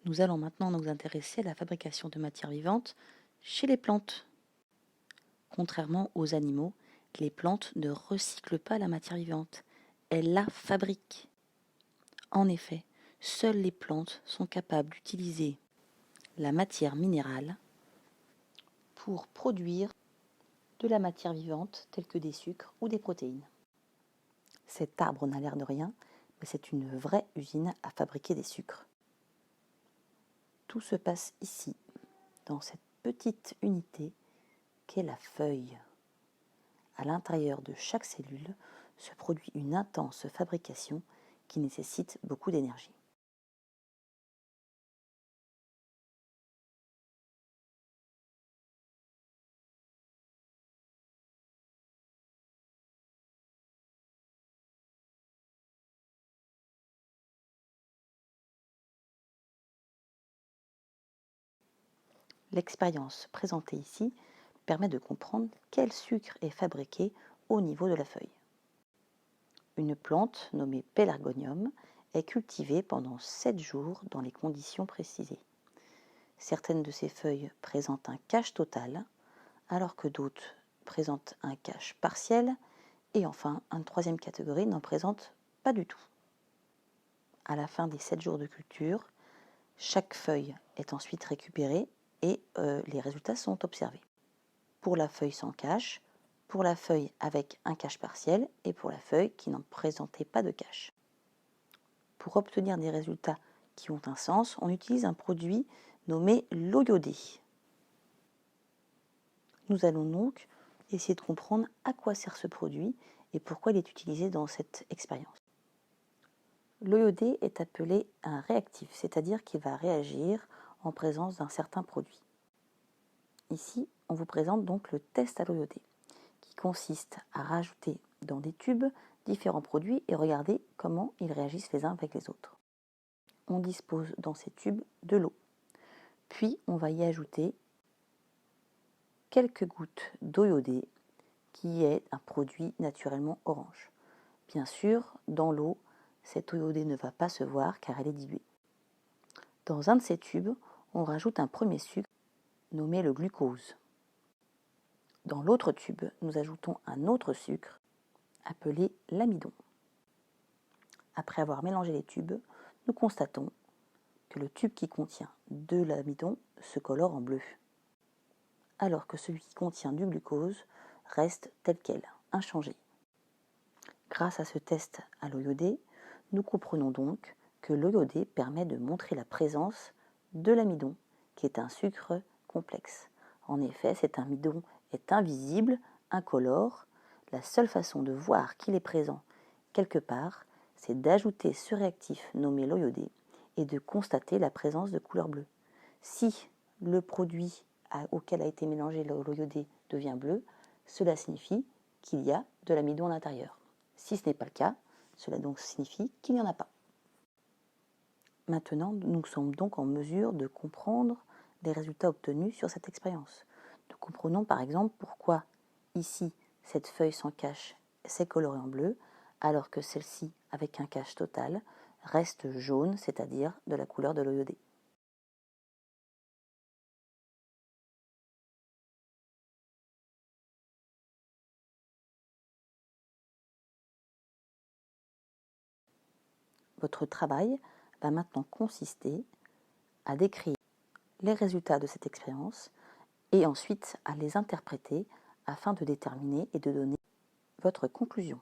Nous allons maintenant nous intéresser à la fabrication de matières vivantes chez les plantes. Contrairement aux animaux, les plantes ne recyclent pas la matière vivante, elles la fabriquent. En effet, seules les plantes sont capables d'utiliser la matière minérale pour produire de la matière vivante telle que des sucres ou des protéines. Cet arbre n'a l'air de rien, mais c'est une vraie usine à fabriquer des sucres. Tout se passe ici, dans cette petite unité qu'est la feuille. À l'intérieur de chaque cellule se produit une intense fabrication qui nécessite beaucoup d'énergie. L'expérience présentée ici permet de comprendre quel sucre est fabriqué au niveau de la feuille. Une plante nommée Pelargonium est cultivée pendant 7 jours dans les conditions précisées. Certaines de ces feuilles présentent un cache total, alors que d'autres présentent un cache partiel, et enfin, une troisième catégorie n'en présente pas du tout. À la fin des 7 jours de culture, chaque feuille est ensuite récupérée et les résultats sont observés. Pour la feuille sans cache, pour la feuille avec un cache partiel et pour la feuille qui n'en présentait pas de cache. Pour obtenir des résultats qui ont un sens, on utilise un produit nommé l'eau iodée. Nous allons donc essayer de comprendre à quoi sert ce produit et pourquoi il est utilisé dans cette expérience. L'eau iodée est appelé un réactif, c'est-à-dire qu'il va réagir en présence d'un certain produit. Ici, on vous présente donc le test à l'eau iodée, qui consiste à rajouter dans des tubes différents produits et regarder comment ils réagissent les uns avec les autres. On dispose dans ces tubes de l'eau. Puis, on va y ajouter quelques gouttes d'eau iodée, qui est un produit naturellement orange. Bien sûr, dans l'eau, cette eau iodée ne va pas se voir car elle est diluée. Dans un de ces tubes, on rajoute un premier sucre nommé le glucose. Dans l'autre tube, nous ajoutons un autre sucre appelé l'amidon. Après avoir mélangé les tubes, nous constatons que le tube qui contient de l'amidon se colore en bleu, alors que celui qui contient du glucose reste tel quel, inchangé. Grâce à ce test à l'eau iodée, nous comprenons donc que l'eau iodée permet de montrer la présence de l'amidon, qui est un sucre complexe. En effet, cet amidon est invisible, incolore. La seule façon de voir qu'il est présent quelque part, c'est d'ajouter ce réactif nommé l'eau iodée et de constater la présence de couleur bleue. Si le produit auquel a été mélangé l'eau iodée devient bleu, cela signifie qu'il y a de l'amidon à l'intérieur. Si ce n'est pas le cas, cela donc signifie qu'il n'y en a pas. Maintenant, nous sommes donc en mesure de comprendre les résultats obtenus sur cette expérience. Nous comprenons par exemple pourquoi ici, cette feuille sans cache s'est colorée en bleu, alors que celle-ci, avec un cache total, reste jaune, c'est-à-dire de la couleur de l'eau iodée. Votre travail va maintenant consister à décrire les résultats de cette expérience et ensuite à les interpréter afin de déterminer et de donner votre conclusion.